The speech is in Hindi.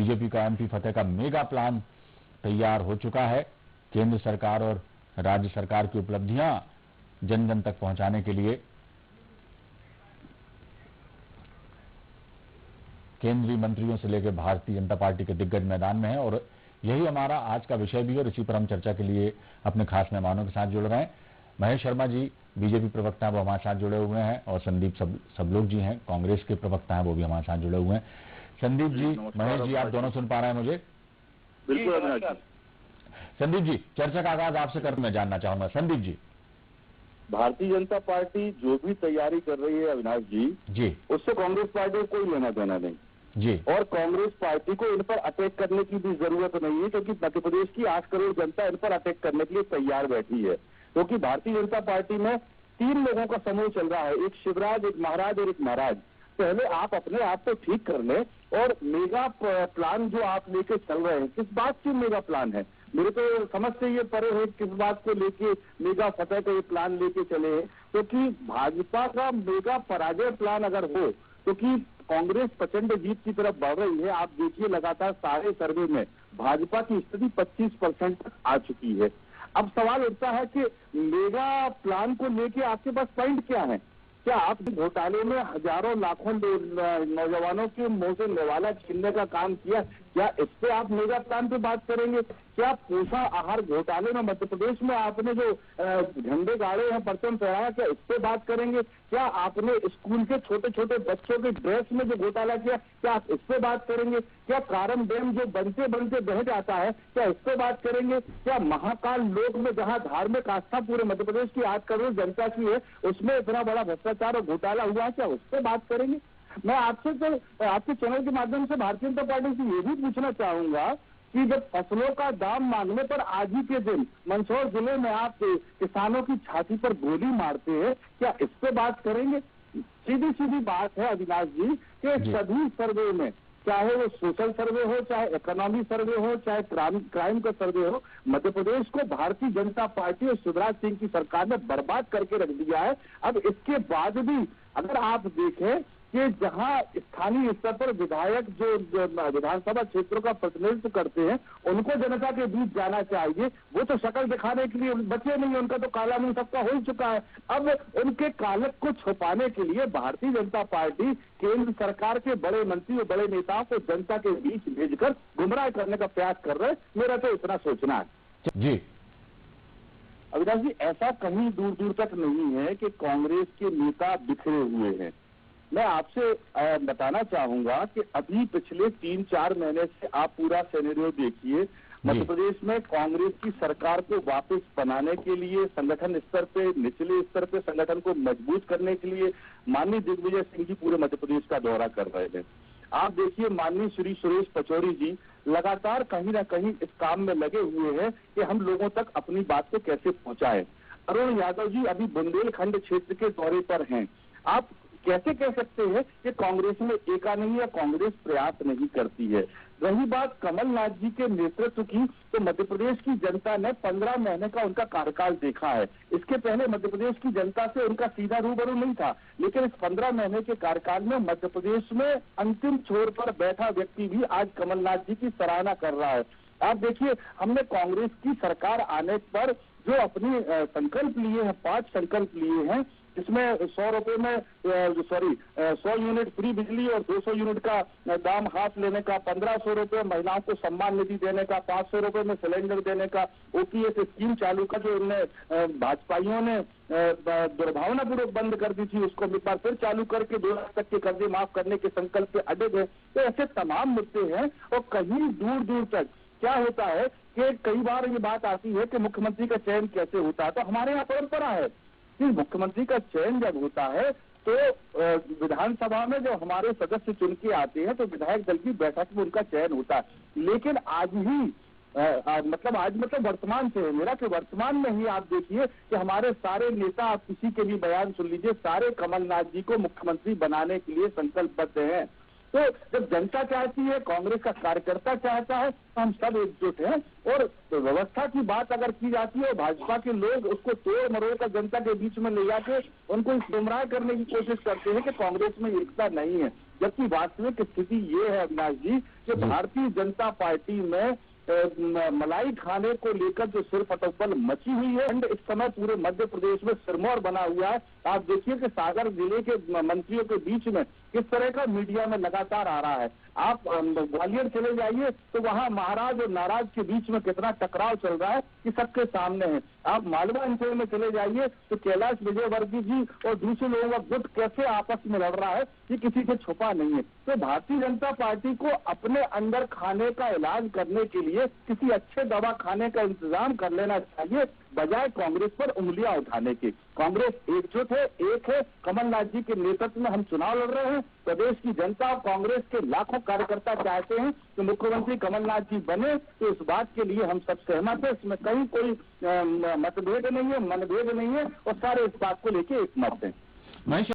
बीजेपी का एमपी फतेह का मेगा प्लान तैयार हो चुका है। केंद्र सरकार और राज्य सरकार की उपलब्धियां जन जन तक पहुंचाने के लिए केंद्रीय मंत्रियों से लेकर भारतीय जनता पार्टी के दिग्गज मैदान में है और यही हमारा आज का विषय भी है और इसी पर हम चर्चा के लिए अपने खास मेहमानों के साथ जुड़ रहे हैं। महेश शर्मा जी बीजेपी प्रवक्ता हैं, वो हमारे साथ जुड़े हुए हैं और संदीप सबलोग जी हैं, कांग्रेस के प्रवक्ता हैं, वो भी हमारे साथ जुड़े हुए हैं। संदीप जी, महेश जी, आप दोनों सुन पा रहे हैं मुझे? बिल्कुल। संदीप जी, चर्चा का आगाज आपसे कर मैं जानना चाहूंगा। संदीप जी, भारतीय जनता पार्टी जो भी तैयारी कर रही है अविनाश जी, उससे कांग्रेस पार्टी को कोई लेना देना नहीं जी, और कांग्रेस पार्टी को इन पर अटैक करने की भी जरूरत नहीं है, क्योंकि मध्य प्रदेश की 8 करोड़ जनता इन पर अटैक करने के लिए तैयार बैठी है। क्योंकि भारतीय जनता पार्टी में 3 लोगों का समूह चल रहा है, एक शिवराज, एक महाराज और एक महाराज। पहले आप अपने आप को ठीक कर लें और मेगा प्लान जो आप लेके चल रहे हैं, किस बात की मेगा प्लान है? मेरे तो समझ से ये परे है किस बात को लेके मेगा फतेह का ये प्लान लेके चले हैं। क्योंकि भाजपा का मेगा पराजय प्लान अगर हो, क्योंकि कांग्रेस प्रचंड जीत की तरफ बढ़ रही है। आप देखिए लगातार सारे सर्वे में भाजपा की स्थिति 25% तक आ चुकी है। अब सवाल उठता है कि मेगा प्लान को लेके आपके पास पॉइंट क्या है? क्या आप घोटाले में हजारों लाखों नौजवानों के मुंह से निवाला छीनने का काम किया? क्या इस पे आप मेगा प्लान पे बात करेंगे? क्या पोषण आहार घोटाले में मध्य प्रदेश में आपने जो झंडे गाड़े हैं, परचम फहराया, क्या इस पे बात करेंगे? क्या आपने स्कूल के छोटे छोटे बच्चों के ड्रेस में जो घोटाला किया, क्या आप इस पे बात करेंगे? क्या कारण डैम जो बनते बनते बह जाता है, क्या इस पे बात करेंगे? क्या महाकाल लोक में जहां धार्मिक आस्था पूरे मध्य प्रदेश की 8 करोड़ जनता की है, उसमें इतना बड़ा भ्रष्टाचार और घोटाला हुआ है, क्या उस पे बात करेंगे? मैं आपसे तो आपके चैनल के माध्यम से भारतीय जनता पार्टी से ये भी पूछना चाहूंगा कि जब फसलों का दाम मांगने पर आज ही के दिन मंदसौर जिले में आप किसानों की छाती पर गोली मारते हैं, क्या इस पे बात करेंगे? सीधी सीधी बात है अविनाश जी कि सभी सर्वे में, चाहे वो सोशल सर्वे हो, चाहे इकोनॉमी सर्वे हो, चाहे क्राइम का सर्वे हो, मध्य प्रदेश को भारतीय जनता पार्टी और शिवराज सिंह की सरकार ने बर्बाद करके रख दिया है। अब इसके बाद भी अगर आप देखें कि जहां स्थानीय स्तर पर विधायक जो विधानसभा क्षेत्रों का प्रतिनिधित्व करते हैं, उनको जनता के बीच जाना चाहिए। वो तो शक्ल दिखाने के लिए बचे नहीं, उनका तो काला मुंह सबका हो चुका है। अब उनके कालक को छुपाने के लिए भारतीय जनता पार्टी केंद्र सरकार के बड़े मंत्री और बड़े नेताओं को जनता के बीच भेजकर गुमराह करने का प्रयास कर रहे हैं। मेरा तो इतना सोचना है जी। अविनाश जी, ऐसा कहीं दूर दूर तक नहीं है कि कांग्रेस के नेता बिखरे हुए हैं। मैं आपसे बताना चाहूंगा कि अभी पिछले 3-4 महीने से आप पूरा सिनेरियो देखिए। मध्य प्रदेश में कांग्रेस की सरकार को वापस बनाने के लिए संगठन स्तर पे, निचले स्तर पे संगठन को मजबूत करने के लिए माननीय दिग्विजय सिंह जी पूरे मध्य प्रदेश का दौरा कर रहे हैं। आप देखिए माननीय श्री सुरेश पचौरी जी लगातार कहीं ना कहीं इस काम में लगे हुए हैं कि हम लोगों तक अपनी बात को कैसे पहुंचाएं। अरुण यादव जी अभी बुंदेलखंड क्षेत्र के दौरे पर हैं। आप कैसे कह सकते हैं कि कांग्रेस में एका नहीं है, कांग्रेस प्रयास नहीं करती है? रही बात कमलनाथ जी के नेतृत्व की, तो मध्य प्रदेश की जनता ने 15 महीने का उनका कार्यकाल देखा है। इसके पहले मध्य प्रदेश की जनता से उनका सीधा रूबरू नहीं था, लेकिन इस 15 महीने के कार्यकाल में मध्य प्रदेश में अंतिम छोर पर बैठा व्यक्ति भी आज कमलनाथ जी की सराहना कर रहा है। आप देखिए, हमने कांग्रेस की सरकार आने पर जो अपनी संकल्प लिए हैं, 5 संकल्प लिए हैं, इसमें 100 रुपए में 100 यूनिट फ्री बिजली और 200 यूनिट का दाम हाफ लेने का, 1500 रुपए महिलाओं को सम्मान निधि देने का, 500 रुपए में सिलेंडर देने का, ओपीएस स्कीम चालू का जो उनने भाजपाइयों ने दुर्भावनापूर्वक बंद कर दी थी, उसको एक बार फिर चालू करके 2 लाख तक के कर्जे माफ करने के संकल्प पे अड़े हैं। तो ऐसे तमाम मुद्दे हैं। और कहीं दूर दूर तक क्या होता है कि कई बार ये बात आती है कि मुख्यमंत्री का चयन कैसे होता है, तो हमारे यहाँ परंपरा है कि मुख्यमंत्री का चयन जब होता है तो विधानसभा में जो हमारे सदस्य चुन के आते हैं तो विधायक दल की बैठक में उनका चयन होता है। लेकिन आज मतलब वर्तमान से है मेरा, कि वर्तमान में ही आप देखिए कि हमारे सारे नेता, आप किसी के भी बयान सुन लीजिए, सारे कमलनाथ जी को मुख्यमंत्री बनाने के लिए संकल्पबद्ध हैं। तो जब जनता चाहती है, कांग्रेस का कार्यकर्ता चाहता है, तो हम सब एकजुट हैं। और व्यवस्था की बात अगर की जाती है और भाजपा के लोग उसको तोड़ मरोड़ कर जनता के बीच में ले जाके उनको गुमराह करने की कोशिश करते हैं कि कांग्रेस में एकता नहीं है। जबकि वास्तविक स्थिति ये है अविनाश जी कि भारतीय जनता पार्टी में मलाई खाने को लेकर जो सिर फटोफल मची हुई है, इस समय पूरे मध्य प्रदेश में सिरमौर बना हुआ है। आप देखिए कि सागर जिले के मंत्रियों के बीच में किस तरह का मीडिया में लगातार आ रहा है। आप ग्वालियर चले जाइए तो वहां महाराज और नाराज के बीच में कितना टकराव चल रहा है कि सबके सामने है। आप मालवा अंचल में चले जाइए तो कैलाश विजयवर्गीय जी और दूसरे लोगों का गुट कैसे आपस में लड़ रहा है, ये किसी से छुपा नहीं है। तो भारतीय जनता पार्टी को अपने अंदर खाने का इलाज करने के लिए किसी अच्छे दवा खाने का इंतजाम कर लेना चाहिए, बजाय कांग्रेस पर उंगलियां उठाने की। कांग्रेस एकजुट है, एक है। कमलनाथ जी के नेतृत्व में हम चुनाव लड़ रहे हैं। प्रदेश की जनता और कांग्रेस के लाखों कार्यकर्ता चाहते हैं कि मुख्यमंत्री कमलनाथ जी बने, तो इस बात के लिए हम सब सहमत है। इसमें कहीं कोई मतभेद नहीं है, मनभेद नहीं है और सारे इस बात को लेकर एक मत है।